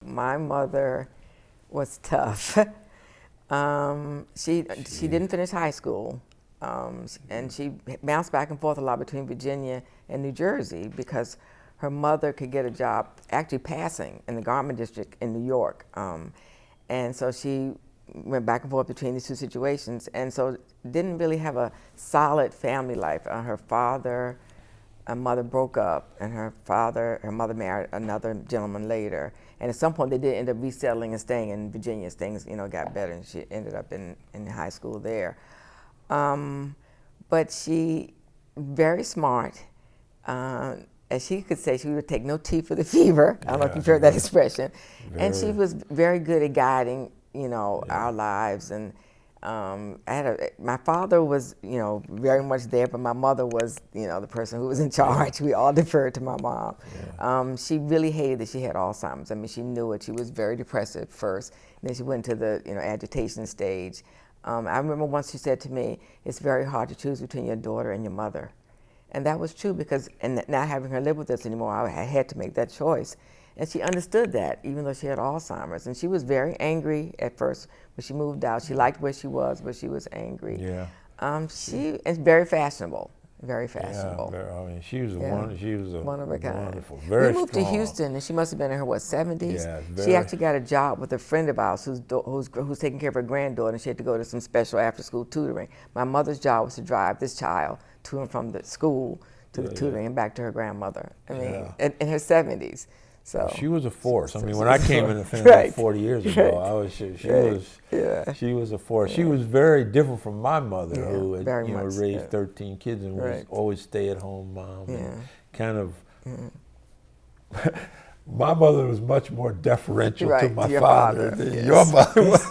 my mother was tough. She didn't finish high school, and she bounced back and forth a lot between Virginia and New Jersey because her mother could get a job actually passing in the garment district in New York. And so she went back and forth between these two situations, and so didn't really have a solid family life. Her father and mother broke up, and her mother married another gentleman later. And at some point they did end up resettling and staying in Virginia as things, got better, and she ended up in high school there. But she, very smart, as she could say, she would take no tea for the fever. I don't know if you've heard that expression. And she was very good at guiding, our lives. And my father was, very much there, but my mother was, the person who was in charge. We all deferred to my mom. She really hated that she had Alzheimer's. I mean, she knew it. She was very depressive at first. And then she went to the, agitation stage. I remember once she said to me, "It's very hard to choose between your daughter and your mother." And that was true because, and not having her live with us anymore, I had to make that choice. And she understood that, even though she had Alzheimer's. And she was very angry at first when she moved out. She liked where she was, but she was angry. Yeah. She is very fashionable. Very fashionable. Yeah, I mean, she was one of a kind. Wonderful, very We moved strong. to Houston, and she must have been in her 70s. Yeah, she actually got a job with a friend of ours who's taking care of her granddaughter, and she had to go to some special after-school tutoring. My mother's job was to drive this child to and from the school to the tutoring and back to her grandmother. I mean, in her 70s. So she was a force. I mean, when I came in the family about 40 years ago, she was a force. She was very different from my mother, who had raised 13 kids and was always stay-at-home mom. And kind of, my mother was much more deferential to my father than your mother was.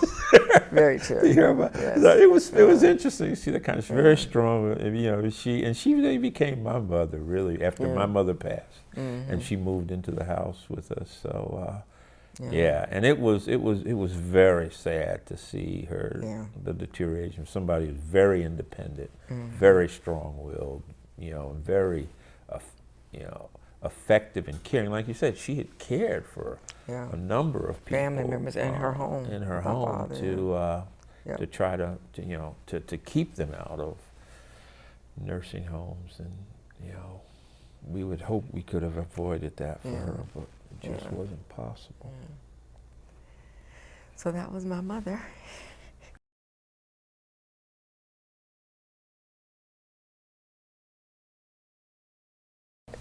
Very true. It was interesting to see that kind of. She's very strong, she became my mother really after my mother passed, and she moved into the house with us. So and it was very sad to see her the deterioration. Somebody who's very independent, very strong-willed, very effective and caring. Like you said, she had cared for a number of people, family members in her home, to try to keep them out of nursing homes, and we would hope we could have avoided that for her, but it just wasn't possible. So that was my mother.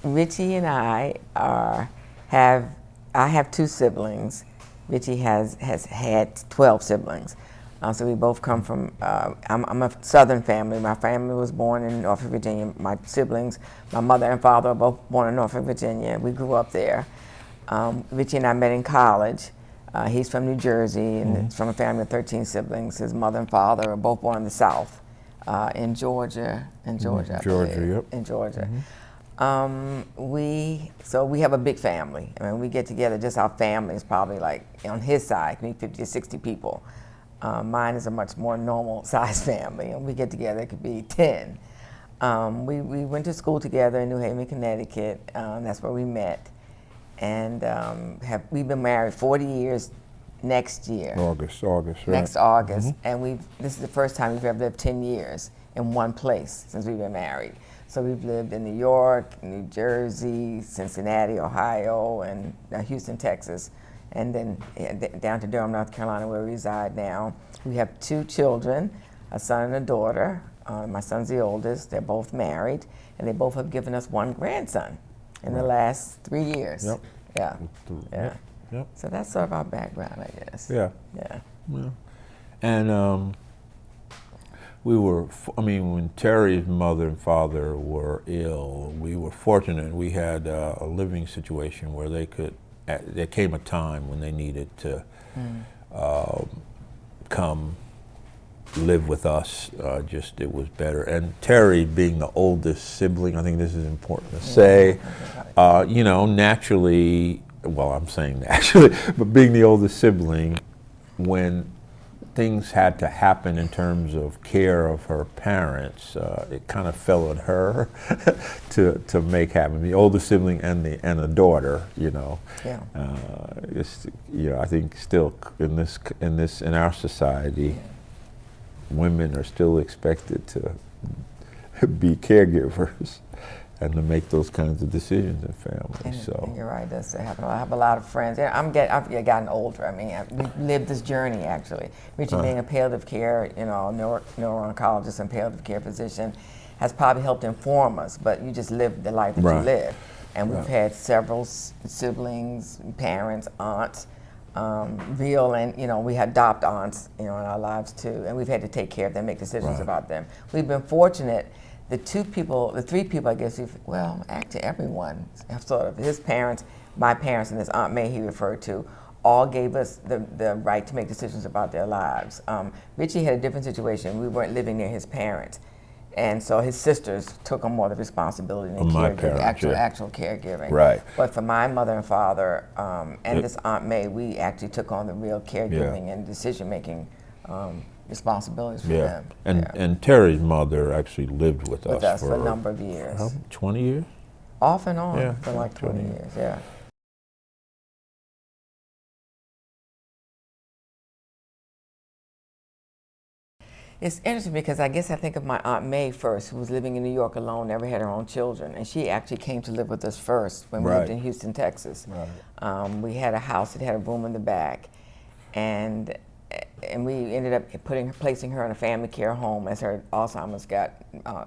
Richie and I have two siblings. Richie has had 12 siblings. So we both come from, I'm a Southern family. My family was born in Norfolk, Virginia. My siblings, my mother and father are both born in Norfolk, Virginia. We grew up there. Richie and I met in college. He's from New Jersey, and it's from a family of 13 siblings. His mother and father are both born in the South, in Georgia, in Georgia. We have a big family. I mean, we get together, just our family is probably like, on his side, maybe 50 to 60 people. Mine is a much more normal size family, and we get together, it could be 10. We went to school together in New Haven, Connecticut. That's where we met. And we've been married 40 years next year. August, right. Next August. And this is the first time we've ever lived 10 years in one place since we've been married. So we've lived in New York, New Jersey, Cincinnati, Ohio, and Houston, Texas, and then down to Durham, North Carolina, where we reside now. We have 2 children, a son and a daughter. My son's the oldest. They're both married, and they both have given us 1 grandson in the last 3 years. So that's sort of our background, I guess. And when Terrie's mother and father were ill, we were fortunate. We had a living situation where there came a time when they needed to come live with us. It was better. And Terrie, being the oldest sibling, I think this is important to say, naturally, well, I'm saying naturally, but being the oldest sibling, when things had to happen in terms of care of her parents, it kind of fell on her to make happen. The older sibling and a daughter, you know. Yeah. I think still in our society, women are still expected to be caregivers and to make those kinds of decisions in families. And you're right, that's happening. I have a lot of friends. I've gotten older. I mean, we've lived this journey actually. Richard being a palliative care, neuro-oncologist and palliative care physician, has probably helped inform us. But you just live the life that you live, and we've had several siblings, parents, aunts, real, and we adopt aunts, in our lives too, and we've had to take care of them, make decisions about them. We've been fortunate. The three people, I guess, actually everyone, sort of, his parents, my parents, and this Aunt May he referred to, all gave us the right to make decisions about their lives. Richie had a different situation. We weren't living near his parents. And so his sisters took on more of the responsibility and actual caregiving. Right. But for my mother and father and this Aunt May, we actually took on the real caregiving and decision-making responsibilities for them. And Terrie's mother actually lived with us for a number of years. 20 years? Off and on for like 20 years, yeah. It's interesting because I guess I think of my Aunt May first, who was living in New York alone, never had her own children. And she actually came to live with us first when we lived in Houston, Texas. We had a house that had a room in the back. And we ended up placing her in a family care home as her Alzheimer's got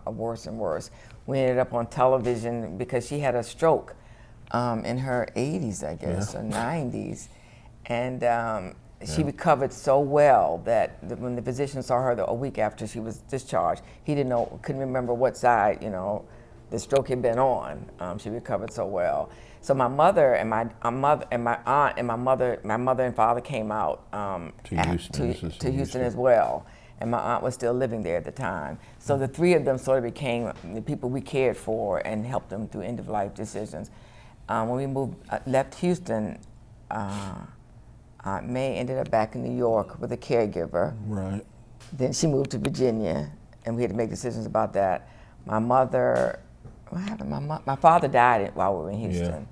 worse and worse. We ended up on television because she had a stroke in her 80s, I guess, or 90s. And she recovered so well that when the physician saw her a week after she was discharged, he couldn't remember what side, the stroke had been on. She recovered so well. So my mother and my aunt and my mother and father came out to Houston as well, and my aunt was still living there at the time. So the three of them sort of became the people we cared for and helped them through end-of-life decisions. When we left Houston, Aunt May ended up back in New York with a caregiver. Right. Then she moved to Virginia, and we had to make decisions about that. My mother. What happened? My father died while we were in Houston,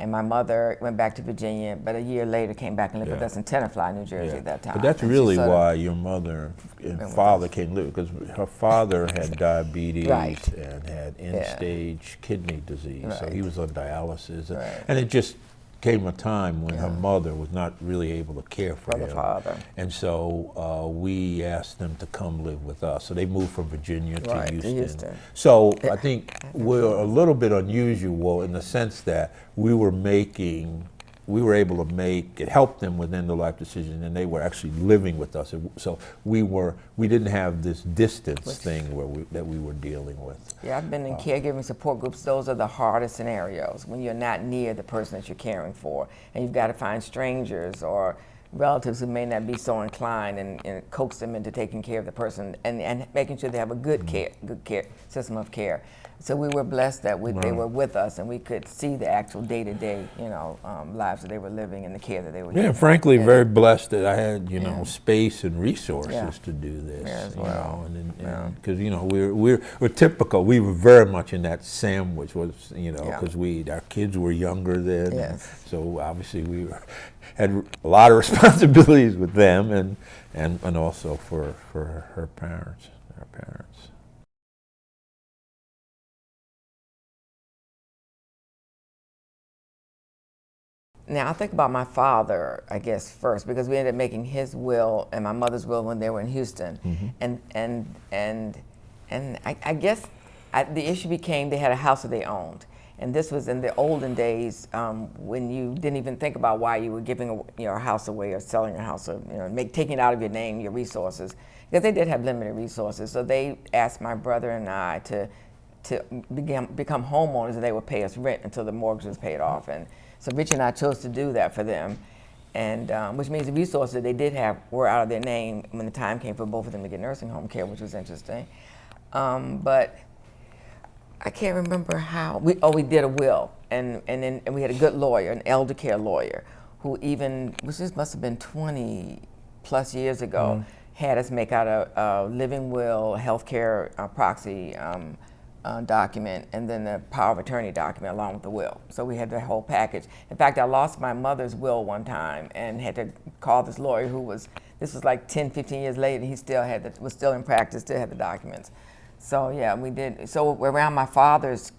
and my mother went back to Virginia, but a year later came back and lived with us in Tenafly, New Jersey at that time. But that's really why your mother and father came to live, because her father had diabetes and had end-stage kidney disease, so he was on dialysis, and it just came a time when her mother was not really able to care for him. Father. And so we asked them to come live with us. So they moved from Virginia to Houston. So I think we're a little bit unusual in the sense that we were able to make it help them with end-of-life decisions, and they were actually living with us. So we didn't have this distance thing that we were dealing with. Yeah, I've been in caregiving support groups. Those are the hardest scenarios, when you're not near the person that you're caring for, and you've got to find strangers or relatives who may not be so inclined and coax them into taking care of the person and making sure they have a good care system of care. So we were blessed that they were with us, and we could see the actual day-to-day, lives that they were living and the care that they were getting. Frankly, very blessed that I had, space and resources to do this. Because we're typical. We were very much in that sandwich, because our kids were younger then. So obviously we had a lot of responsibilities with them, and also for our parents. Now I think about my father, I guess, first, because we ended up making his will and my mother's will when they were in Houston, and I guess the issue became they had a house that they owned, and this was in the olden days when you didn't even think about why you were giving a house away or selling a house, or taking it out of your name, your resources, because they did have limited resources. So they asked my brother and I to become homeowners, and they would pay us rent until the mortgage was paid off. And so Rich and I chose to do that for them, and which means the resources that they did have were out of their name when the time came for both of them to get nursing home care, which was interesting. But I can't remember how. We did a will, and we had a good lawyer, an elder care lawyer, which this must have been 20 plus years ago, had us make out a living will, healthcare proxy document, and then the power of attorney document along with the will. So we had the whole package. In fact, I lost my mother's will one time and had to call this lawyer this was like 10, 15 years later, he still was still in practice, still had the documents. So yeah, we did. So around my father's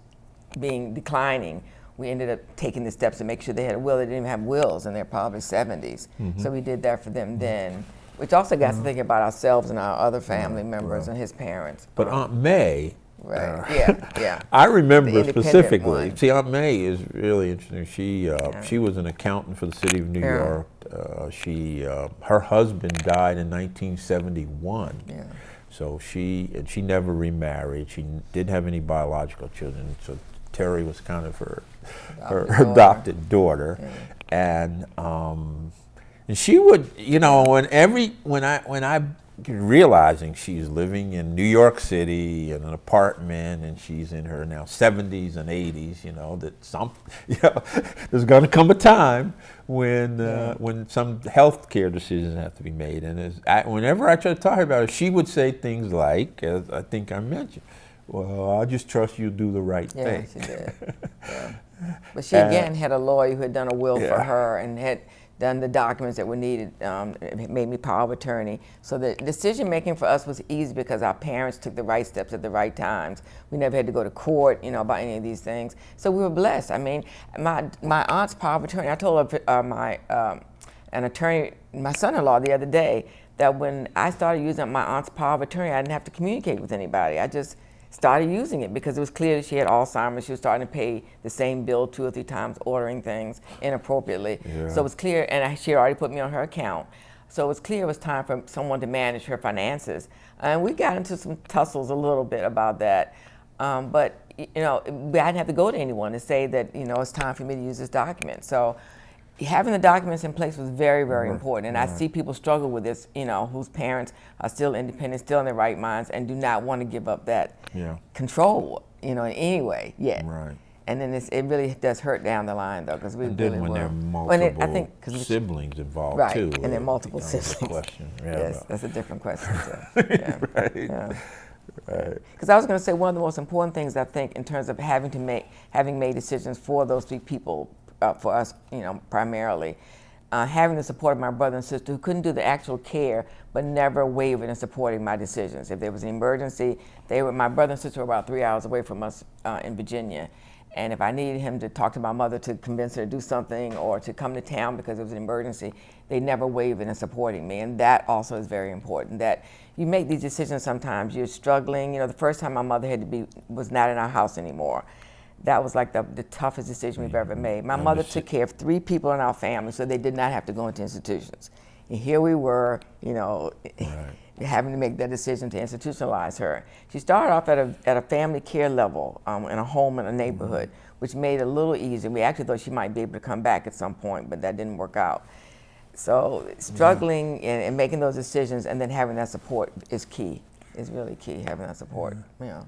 declining, we ended up taking the steps to make sure they had a will. They didn't even have wills in their probably 70s. So we did that for them then, which also got us thinking about ourselves and our other family members and his parents. But Aunt May, yeah. I remember The specifically. one. See, Aunt May is really interesting. She was an accountant for the city of New York. Her husband died in 1971. Yeah. So she never remarried. She didn't have any biological children. So Terrie was kind of her adopted daughter, and she would, when I realizing she's living in New York City in an apartment, and she's in her now 70s and 80s, there's going to come a time when some health care decisions have to be made. And whenever I try to talk about it, she would say things like, as I think I mentioned, well, I just trust you do the right thing. Yeah, she did. But she again had a lawyer who had done a will for her and had done the documents that were needed. It made me power of attorney. So the decision making for us was easy because our parents took the right steps at the right times. We never had to go to court, about any of these things. So we were blessed. I mean, my aunt's power of attorney. I told an attorney, my son-in-law, the other day, that when I started using my aunt's power of attorney, I didn't have to communicate with anybody. I just started using it because it was clear that she had Alzheimer's. She was starting to pay the same bill 2 or 3 times, ordering things inappropriately. Yeah. So it was clear, and she had already put me on her account. So it was clear it was time for someone to manage her finances. And we got into some tussles a little bit about that. But I didn't have to go to anyone to say that, it's time for me to use this document. So having the documents in place was very, very important. And I see people struggle with this, whose parents are still independent, still in their right minds, and do not want to give up that control, in any way yet. Right. And then it really does hurt down the line, though, because we and really then when will. there are multiple siblings involved too. And there are multiple siblings. Question. Yes, that's a different question too. Yeah. Right. Yeah. Right. Because I was going to say one of the most important things I think in terms of having made decisions for those 3 people. For us, primarily, having the support of my brother and sister who couldn't do the actual care, but never wavered in supporting my decisions. If there was an emergency, my brother and sister were about 3 hours away from us in Virginia. And if I needed him to talk to my mother to convince her to do something or to come to town because it was an emergency, they never wavered in supporting me. And that also is very important, that you make these decisions sometimes. You're struggling. The first time my mother was not in our house anymore. That was like the toughest decision we've ever made. My mother took care of 3 people in our family, so they did not have to go into institutions. And here we were, having to make that decision to institutionalize her. She started off at a family care level in a home in a neighborhood, which made it a little easier. We actually thought she might be able to come back at some point, but that didn't work out. So struggling and making those decisions and then having that support is key, is really key, having that support. Yeah.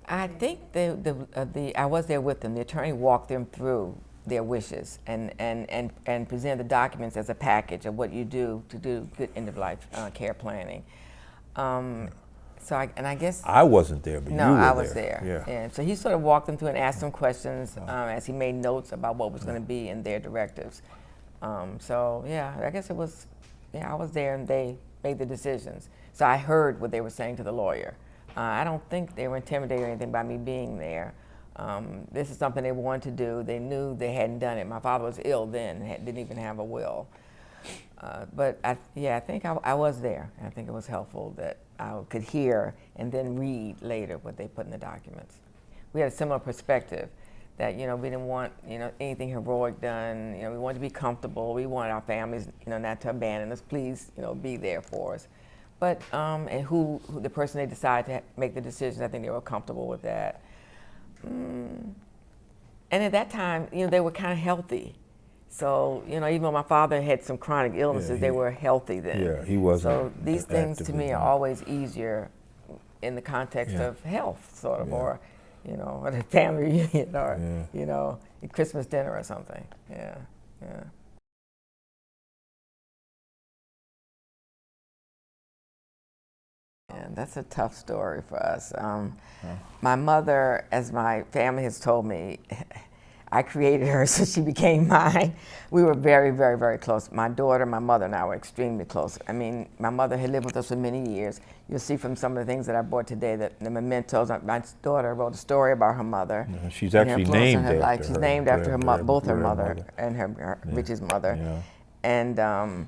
I think I was there with them. The attorney walked them through their wishes and presented the documents as a package of what you do to do good end-of-life care planning. I guess I wasn't there, but you were there. No, I was there. Yeah. And so he sort of walked them through and asked them questions as he made notes about what was going to be in their directives. I guess it was. I was there and they made the decisions. So I heard what they were saying to the lawyer. I don't think they were intimidated or anything by me being there. This is something they wanted to do. They knew they hadn't done it. My father was ill then, didn't even have a will. But I think I was there. I think it was helpful that I could hear and then read later what they put in the documents. We had a similar perspective that, we didn't want, anything heroic done. We wanted to be comfortable. We wanted our families, not to abandon us. Please, be there for us. But and who the person they decided to make the decisions, I think they were comfortable with that. And at that time, they were kind of healthy. So, even though my father had some chronic illnesses, they were healthy then. Yeah, he wasn't. So these things to me are always easier in the context of health, sort of, or, at a family reunion, or, a Christmas dinner or something. Yeah. Yeah, that's a tough story for us. My mother, as my family has told me, I created her so she became mine. We were very, very, very close. My daughter, my mother, and I were extremely close. I mean, my mother had lived with us for many years. You'll see from some of the things that I brought today that the mementos. My daughter wrote a story about her mother. Yeah, she's actually named after her. She's named after her both her mother and her Rich's mother. Yeah. And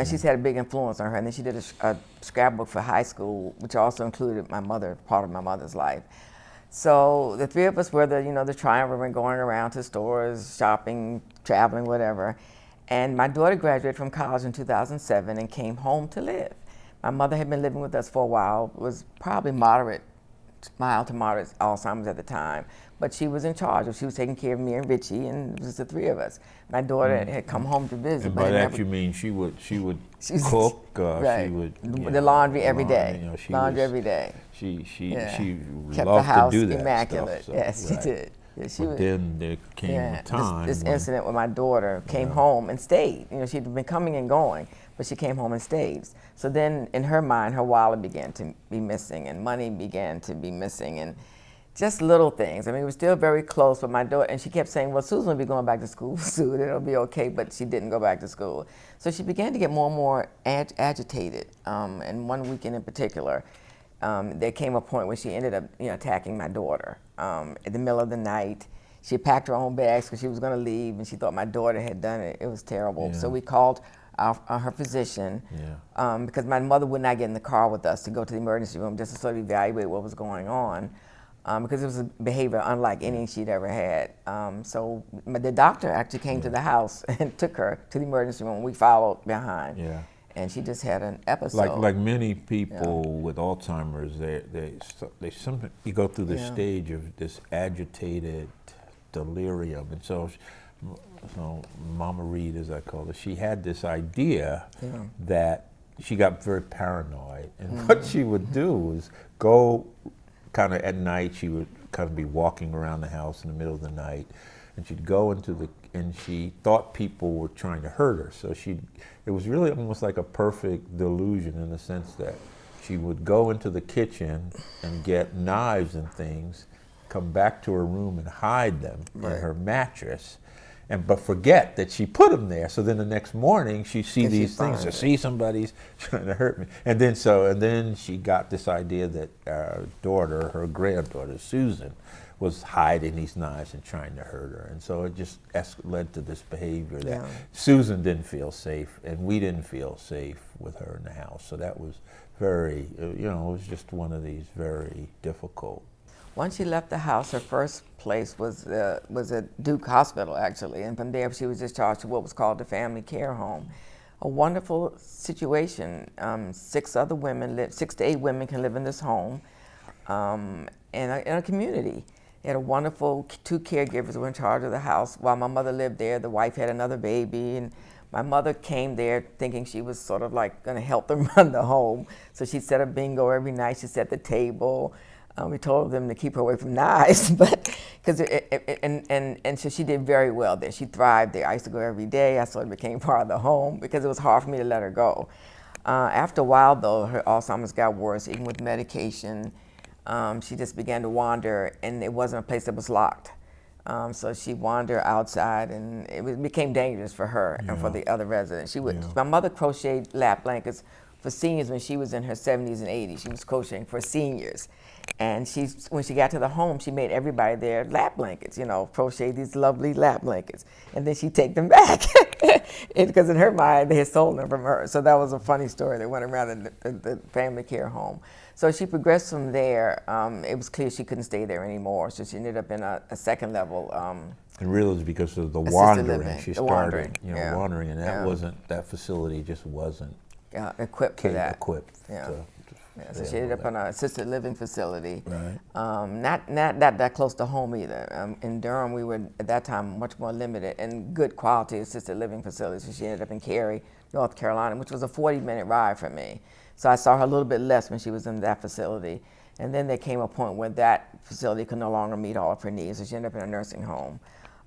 she's had a big influence on her. And then she did a scrapbook for high school, which also included my mother, part of my mother's life. So the three of us were the triumvirate going around to stores, shopping, traveling, whatever. And my daughter graduated from college in 2007 and came home to live. My mother had been living with us for a while, was probably mild to moderate Alzheimer's at the time, but she was in charge. She was taking care of me and Richie, and it was the three of us. My daughter had come home to visit. And by that you mean she would cook, right. she would the laundry every day. Laundry every day. She kept loved the house to do that immaculate. stuff, so, yes, she did. Yeah, but then there came a time. This incident with my daughter came home and stayed. She'd been coming and going, but she came home and stayed. So then, in her mind, her wallet began to be missing, and money began to be missing, and just little things. I mean, we were still very close with my daughter, and she kept saying, well, Susan will be going back to school soon. It'll be okay, but she didn't go back to school. So she began to get more and more agitated, and one weekend in particular, there came a point where she ended up attacking my daughter in the middle of the night. She packed her own bags because she was going to leave, and she thought my daughter had done it. It was terrible. Yeah. So we called her physician because my mother would not get in the car with us to go to the emergency room just to sort of evaluate what was going on because it was a behavior unlike any she'd ever had. So the doctor actually came to the house and took her to the emergency room. We followed behind. Yeah. And she just had an episode. Like many people with Alzheimer's, they sometimes you go through this stage of this agitated delirium, and so Mama Reid, as I call her, she had this idea that she got very paranoid, and what she would do was go kind of at night. She would kind of be walking around the house in the middle of the night, and she'd go and she thought people were trying to hurt her. So it was really almost like a perfect delusion in the sense that she would go into the kitchen and get knives and things, come back to her room and hide them in her mattress, but forget that she put them there. So then the next morning she see these things, to see somebody's trying to hurt me. And then she got this idea that her granddaughter, Susan, was hiding these knives and trying to hurt her. And so it just led to this behavior that Susan didn't feel safe, and we didn't feel safe with her in the house. So that was very, it was just one of these very difficult. Once she left the house, her first place was at Duke Hospital, actually, and from there she was discharged to what was called the Family Care Home. A wonderful situation. 6 to 8 women can live in this home in a community. They had a wonderful 2 caregivers who were in charge of the house. While my mother lived there, the wife had another baby, and my mother came there thinking she was sort of like going to help them run the home. So she set up bingo every night. She set the table. We told them to keep her away from knives, but and so she did very well there. She thrived there. I used to go every day. I sort of became part of the home because it was hard for me to let her go. After a while, though, her Alzheimer's got worse, even with medication. She just began to wander, and it wasn't a place that was locked. So she wandered outside, and it became dangerous for her and for the other residents. My mother crocheted lap blankets for seniors when she was in her 70s and 80s. She was crocheting for seniors. And when she got to the home, she made everybody their lap blankets, crochet these lovely lap blankets. And then she'd take them back because in her mind, they had stolen them from her. So that was a funny story that went around in the family care home. So she progressed from there. It was clear she couldn't stay there anymore. So she ended up in a second level. And really it was because of the wandering. Living, she started wandering, and that facility just wasn't equipped for that. So she ended up in an assisted living facility. Right. Not that close to home either. In Durham, we were at that time much more limited and good quality assisted living facilities. So she ended up in Terrie, North Carolina, which was a 40-minute ride for me. So I saw her a little bit less when she was in that facility. And then there came a point where that facility could no longer meet all of her needs, so she ended up in a nursing home.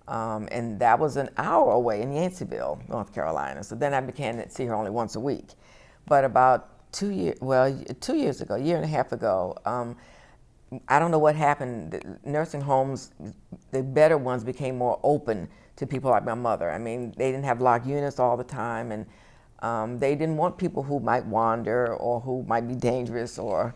And that was an hour away in Yanceyville, North Carolina. So then I began to see her only once a week. But about 2 years ago, a year and a half ago. I don't know what happened. The nursing homes, the better ones, became more open to people like my mother. I mean, they didn't have locked units all the time, and they didn't want people who might wander or who might be dangerous, or,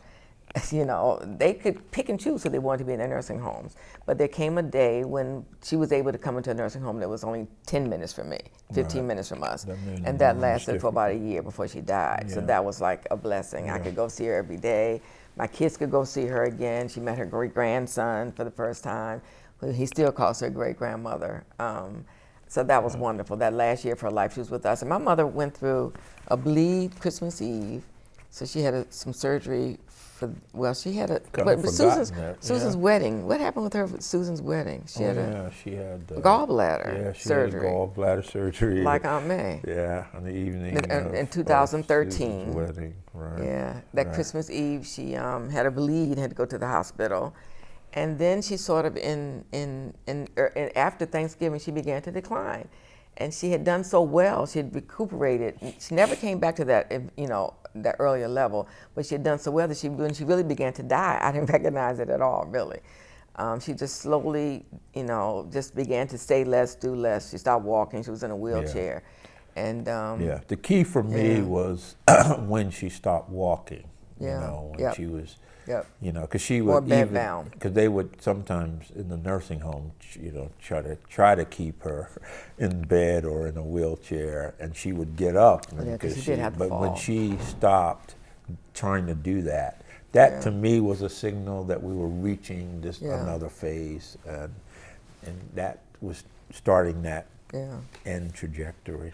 you know, they could pick and choose who they wanted to be in their nursing homes. But there came a day when she was able to come into a nursing home that was only 10 minutes from me, 15 minutes from us. And that lasted for about a year before she died. Yeah. So that was like a blessing. Yeah. I could go see her every day. My kids could go see her again. She met her great-grandson for the first time. He still calls her great-grandmother. So that was wonderful. That last year of her life, she was with us. And my mother went through a bleed Christmas Eve. So she had some surgery for, well, she had a, but Susan's wedding. What happened with her with Susan's wedding? She had she had gallbladder surgery. Had gallbladder surgery. Like Aunt May. Yeah, on the evening in 2013. Susan's wedding, right. Yeah, that Christmas Eve, she had a bleed, had to go to the hospital. And then she sort of, after Thanksgiving, she began to decline. And she had done so well, she had recuperated. She never came back to that, you know, that earlier level, but she had done so well that when she really began to die, I didn't recognize it at all, really. She just slowly, you know, just began to say less, do less. She stopped walking, she was in a wheelchair. Yeah. And the key for me was when she stopped walking, you know, when she was, you know, because she would because they would sometimes in the nursing home, you know, try to keep her in bed or in a wheelchair, and she would get up. But when she stopped trying to do that, to me was a signal that we were reaching this another phase, and that was starting that end trajectory.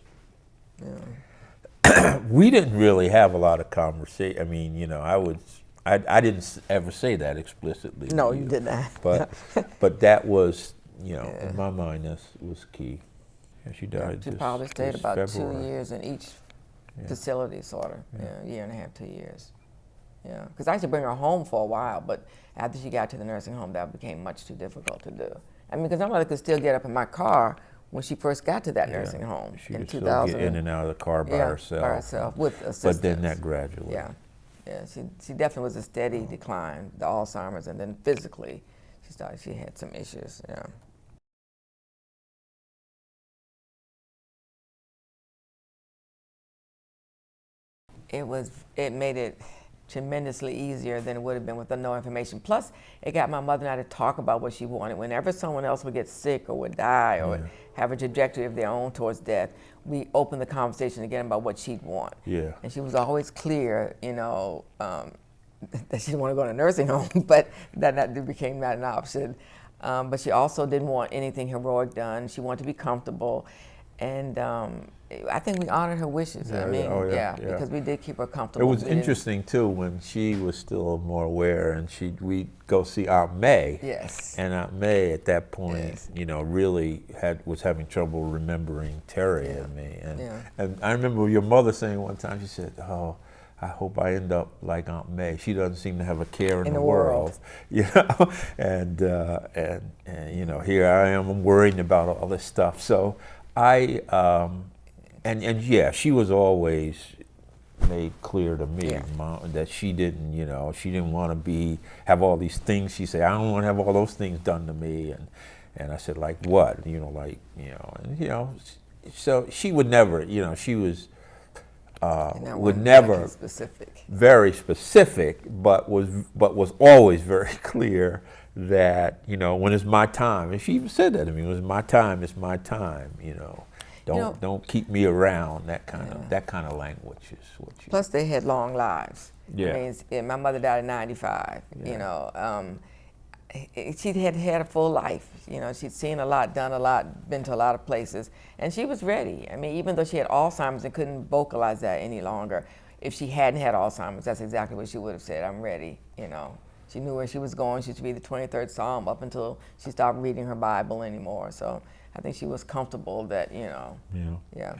Yeah. We didn't really have a lot of conversation. I mean, you know, I didn't ever say that explicitly. No, you did not. But that was, you know, in my mind, that was key. Yeah, she died. She probably stayed about February. 2 years in each facility, sort of. Yeah, a year and a half, 2 years. Yeah, because I used to bring her home for a while, but after she got to the nursing home, that became much too difficult to do. I mean, because my mother could still get up in my car when she first got to that nursing home in 2000. She could still get in and out of the car by herself. With assistance. But then that gradually. Yeah, she definitely was a steady decline, the Alzheimer's, and then physically, she had some issues. Yeah. It made it tremendously easier than it would have been with the no information. Plus, it got my mother and I to talk about what she wanted. Whenever someone else would get sick or would die or have a trajectory of their own towards death, we opened the conversation again about what she'd want. Yeah. And she was always clear, you know, that she didn't want to go to a nursing home, but that became not an option. But she also didn't want anything heroic done. She wanted to be comfortable. And I think we honored her wishes. Because we did keep her comfortable. It was interesting too when she was still more aware, and we'd go see Aunt May. Yes. And Aunt May at that point, you know, really was having trouble remembering Terrie and me. And I remember your mother saying one time, she said, "Oh, I hope I end up like Aunt May. She doesn't seem to have a care in the world." You know, and you know, here I am, I'm worrying about all this stuff. So she was always made clear to me, Mom, that she didn't, you know, she didn't want to have all these things. She said, "I don't want to have all those things done to me," and I said, "Like what?" You know, like, you know, and you know, so she would never, you know, she was would never very specific, but was always very clear that, you know, when it's my time, and she even said that to me, when it's my time, it's my time, you know. Don't keep me around. That kind of language is what you. Plus, they had long lives. Yeah. I mean, my mother died at 95. Yeah. You know, she had a full life. You know, she'd seen a lot, done a lot, been to a lot of places, and she was ready. I mean, even though she had Alzheimer's and couldn't vocalize that any longer, if she hadn't had Alzheimer's, that's exactly what she would have said. "I'm ready." You know, she knew where she was going. She used to read the 23rd Psalm up until she stopped reading her Bible anymore. So I think she was comfortable that, you know. Yeah.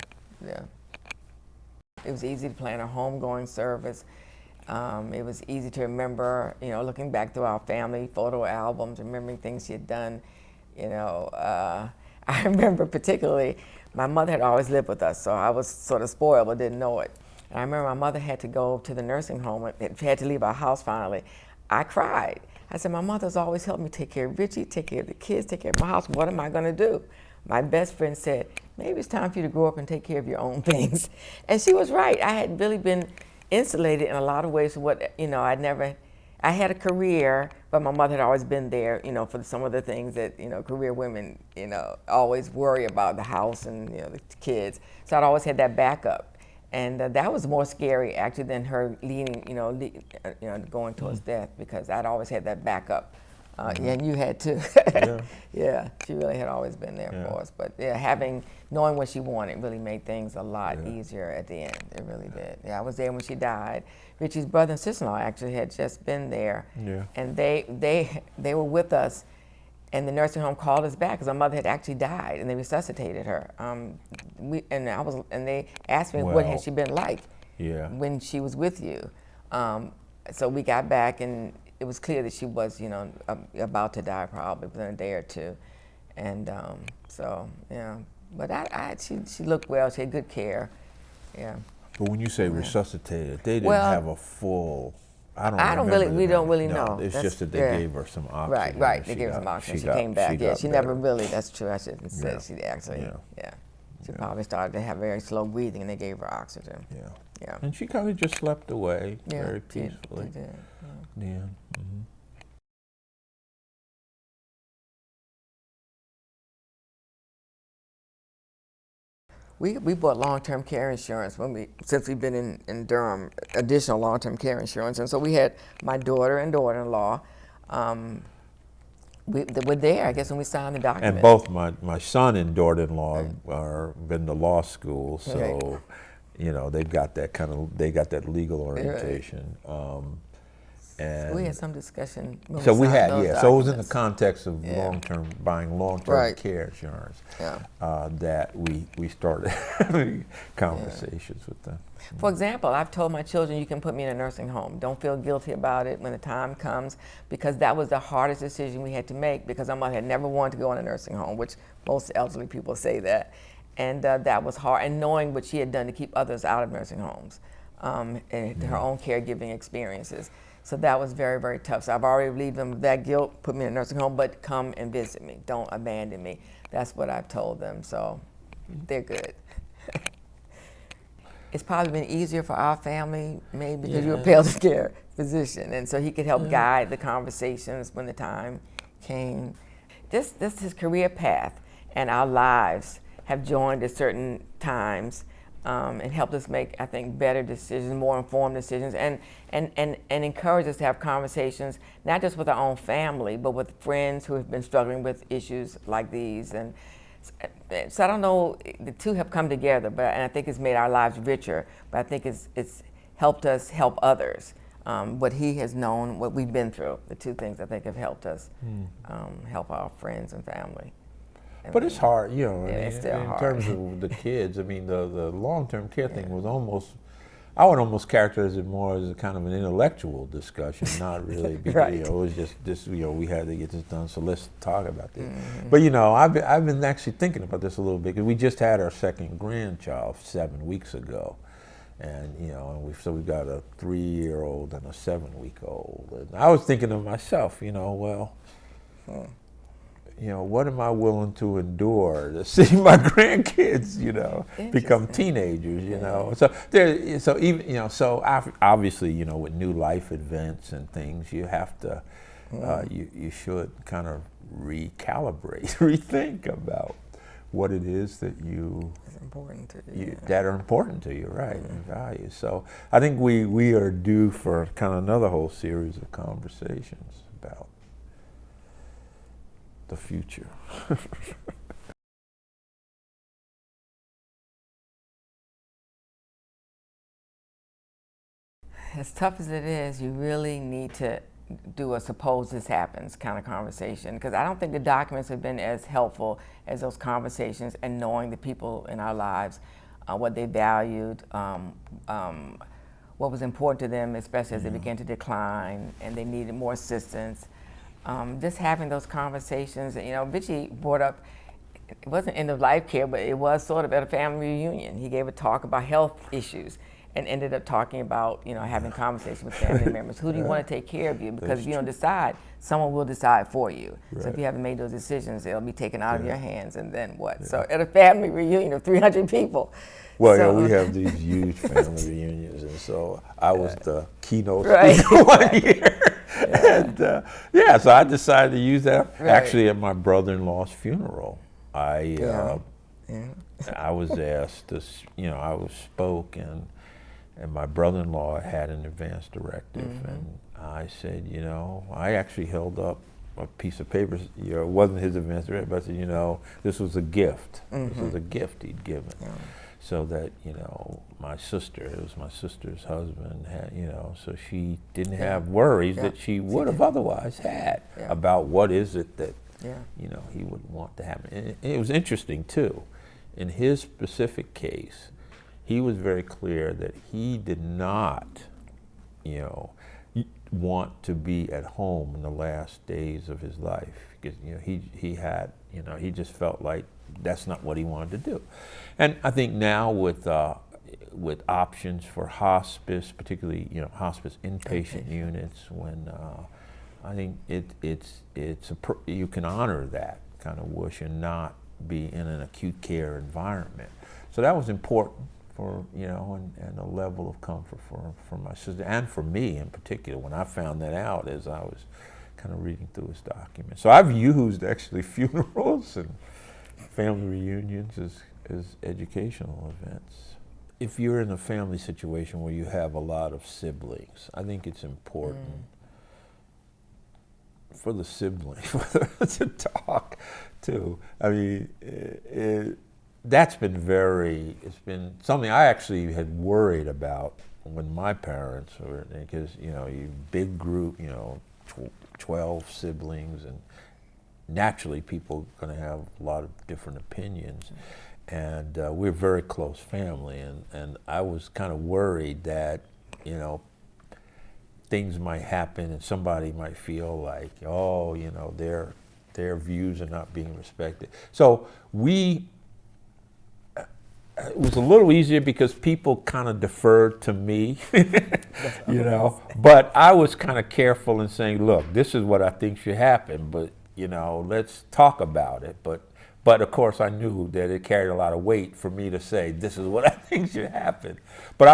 It was easy to plan a homegoing service. It was easy to remember, you know, looking back through our family photo albums, remembering things she had done. You know, I remember particularly, my mother had always lived with us, so I was sort of spoiled but didn't know it. And I remember my mother had to go to the nursing home, and had to leave our house finally. I cried. I said, my mother's always helped me take care of Richie, take care of the kids, take care of my house. What am I going to do? My best friend said, maybe it's time for you to grow up and take care of your own things. And she was right. I had really been insulated in a lot of ways. I had a career, but my mother had always been there, for some of the things that, career women, always worry about, the house and, the kids. So I'd always had that backup. And that was more scary, actually, than her leaning, going towards death, because I'd always had that backup. And you had too. Yeah. Yeah, she really had always been there for us. But yeah, knowing what she wanted really made things a lot easier at the end. It really did. Yeah, I was there when she died. Richie's brother and sister-in-law actually had just been there. Yeah. And they were with us, and the nursing home called us back because our mother had actually died, and they resuscitated her. And they asked me, what had she been like when she was with you? So we got back, and it was clear that she was, about to die probably within a day or two. And but she looked well. She had good care. Yeah. But when you say resuscitated, they didn't have a full. We don't really know. It's just that they gave her some oxygen. Right. They gave her some oxygen. She came back. She never really. That's true. I shouldn't say. She actually. She probably started to have very slow breathing, and they gave her oxygen. Yeah. And she kind of just slept away very peacefully. She did. Yeah. Mm-hmm. We bought long-term care insurance since we've been in Durham, additional long-term care insurance. And so we had my daughter and daughter-in-law. They were there, I guess, when we signed the document. And both my son and daughter-in-law are been to law school, so they've got that legal orientation. And we had some discussion. So we had, so it was in the context of buying long-term care insurance that we started having conversations with them. For example, I've told my children, you can put me in a nursing home. Don't feel guilty about it when the time comes, because that was the hardest decision we had to make, because my mother had never wanted to go in a nursing home, which most elderly people say that. And that was hard, and knowing what she had done to keep others out of nursing homes, and her own caregiving experiences. So that was very, very tough. So I've already relieved them of that guilt, put me in a nursing home, but come and visit me. Don't abandon me. That's what I've told them, so they're good. It's probably been easier for our family, maybe because you're a palliative care physician, and so he could help guide the conversations when the time came. This his career path, and our lives have joined at certain times. And helped us make, I think, better decisions, more informed decisions, and encourage us to have conversations, not just with our own family, but with friends who have been struggling with issues like these. And so I don't know, the two have come together, and I think it's made our lives richer, but I think it's helped us help others. What he has known, what we've been through, the two things I think have helped us help our friends and family. But it's hard, it's still in hard. terms of the kids. I mean, the long-term care thing was almost, I would almost characterize it more as a kind of an intellectual discussion, not really, because, it was just we had to get this done, so let's talk about this. But I've been actually thinking about this a little bit, because we just had our second grandchild 7 weeks ago. And we've got a 3-year-old and a 7-week-old. And I was thinking to myself, what am I willing to endure to see my grandkids, become teenagers, So obviously, with new life events and things, you have to, you should kind of recalibrate, rethink about what it is that that are important to you, right, and value. So I think we are due for kind of another whole series of conversations about the future. As tough as it is, you really need to do a suppose this happens kind of conversation, because I don't think the documents have been as helpful as those conversations, and knowing the people in our lives, what they valued, what was important to them, especially as they began to decline and they needed more assistance. Just having those conversations, Vichy brought up, it wasn't end of life care, but it was sort of at a family reunion. He gave a talk about health issues, and ended up talking about, having conversations with family members. Who do you want to take care of you? Because if you don't decide, someone will decide for you. So if you haven't made those decisions, it'll be taken out of your hands, and then what? So at a family reunion of 300 people. Well, we have these huge family reunions, and so I was the keynote speaker one year. And so I decided to use that. Actually, at my brother-in-law's funeral, I was asked to, I spoke, and my brother-in-law had an advance directive, and I said, I actually held up a piece of paper. It wasn't his advance directive, but I said, this was a gift. This was a gift he'd given. So that, my sister, it was my sister's husband, had, so she didn't have worries that she would have otherwise had about what is it that, he would want to happen. And it was interesting, too. In his specific case, he was very clear that he did not, want to be at home in the last days of his life. Because, he had, he just felt like that's not what he wanted to do. And I think now with options for hospice, particularly hospice inpatient units, when I think you can honor that kind of wish and not be in an acute care environment. So that was important for and a level of comfort for my sister and for me in particular when I found that out as I was kind of reading through his document. So I've used actually funerals and family reunions as educational events. If you're in a family situation where you have a lot of siblings, I think it's important for the siblings to talk to. I mean, that's been it's been something I actually had worried about when my parents were, because, you big group, 12 siblings, and naturally people are going to have a lot of different opinions. And we're a very close family, and I was kind of worried that, things might happen and somebody might feel like, oh, their views are not being respected. So it was a little easier because people kind of deferred to me, but I was kind of careful in saying, look, this is what I think should happen, but, let's talk about it. But of course I knew that it carried a lot of weight for me to say, this is what I think should happen. But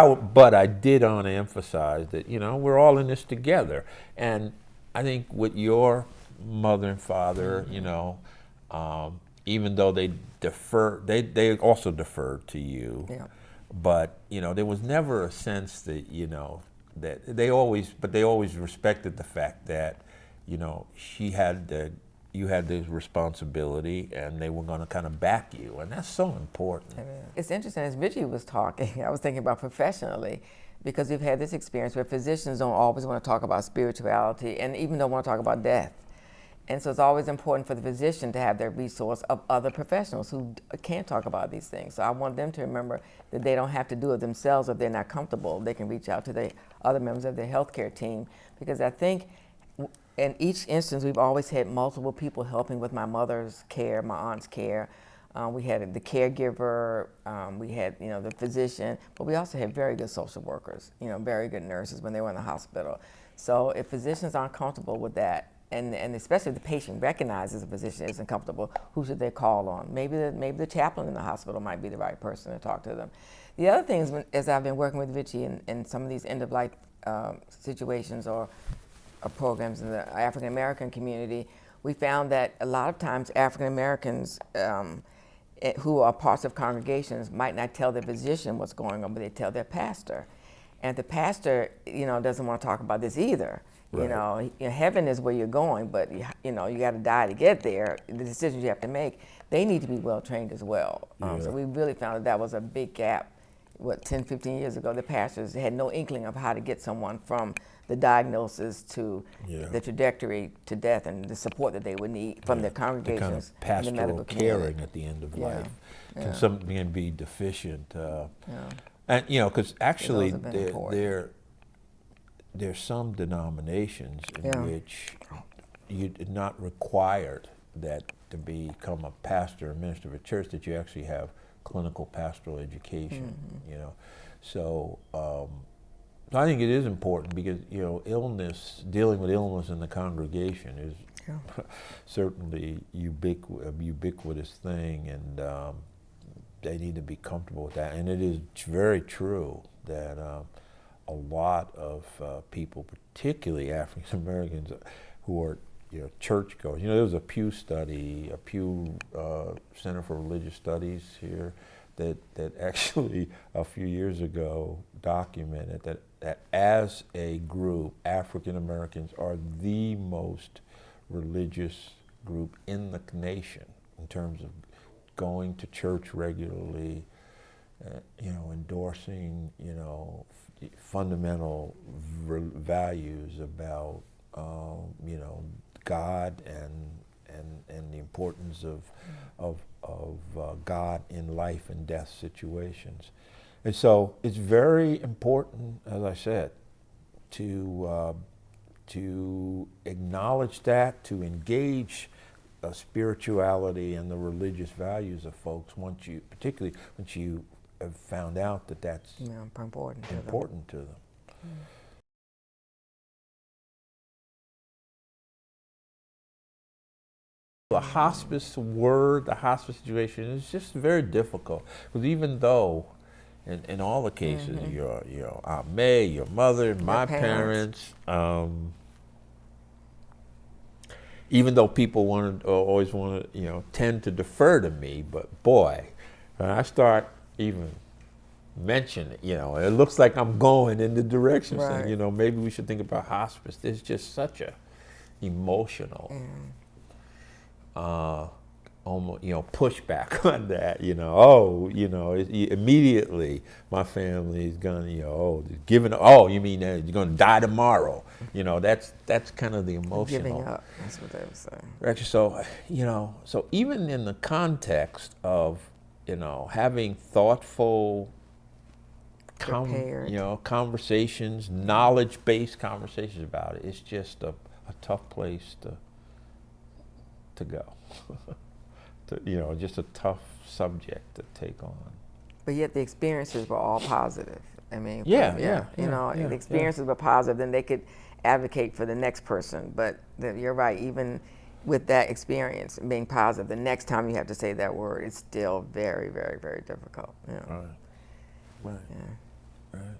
I did want to emphasize that, we're all in this together. And I think with your mother and father, even though they defer, they also deferred to you. Yeah. But there was never a sense that that they always respected the fact that you had this responsibility, and they were going to kind of back you, and that's so important. It's interesting, as Vicki was talking, I was thinking about professionally, because we've had this experience where physicians don't always want to talk about spirituality, and even don't want to talk about death. And so it's always important for the physician to have their resource of other professionals who can talk about these things. So I want them to remember that they don't have to do it themselves if they're not comfortable. They can reach out to the other members of their healthcare team, because I think in each instance, we've always had multiple people helping with my mother's care, my aunt's care. We had the caregiver, we had the physician, but we also had very good social workers, very good nurses when they were in the hospital. So if physicians aren't comfortable with that, and especially if the patient recognizes a physician isn't comfortable, who should they call on? Maybe the chaplain in the hospital might be the right person to talk to them. The other thing is, as I've been working with Vicki in some of these end-of-life situations or programs in the African American community, we found that a lot of times African Americans who are parts of congregations might not tell their physician what's going on, but they tell their pastor. And the pastor, doesn't want to talk about this either. Right. Heaven is where you're going, but you got to die to get there. The decisions you have to make, they need to be well trained as well. So we really found that was a big gap. 10, 15 years ago, the pastors had no inkling of how to get someone from the diagnosis to the trajectory to death and the support that they would need from their congregations. The kind of pastoral caring at the end of life can something be deficient. And because actually there's some denominations in which you're not required that to become a pastor or minister of a church, that you actually have clinical pastoral education, So I think it is important because, dealing with illness in the congregation is certainly a ubiquitous thing, and they need to be comfortable with that. And it is very true that a lot of people, particularly African Americans, who are churchgoers. There was a Pew study, Center for Religious Studies here, that actually a few years ago documented that as a group, African Americans are the most religious group in the nation in terms of going to church regularly, endorsing, fundamental values about, God and the importance of God in life and death situations. And so it's very important, as I said, to acknowledge that, to engage spirituality and the religious values of folks particularly once you have found out that that's important to them. The hospice the hospice situation is just very difficult, because even though in all the cases, your Aunt May, your mother, my parents, even though people always want to, tend to defer to me, but boy, when I start even mention it, it looks like I'm going in the direction saying, maybe we should think about hospice. There's just such a emotional, almost, pushback on that. Immediately my family is gonna, you mean you're gonna die tomorrow? That's kind of the emotional. Giving up. That's what they would say. Actually, so even in the context of, having thoughtful, conversations, knowledge-based conversations about it, it's just a tough place to go. Just a tough subject to take on. But yet the experiences were all positive. I mean, the experiences were positive, then they could advocate for the next person. But you're right, even with that experience being positive, the next time you have to say that word, it's still very, very, very difficult. Right. Yeah. Right.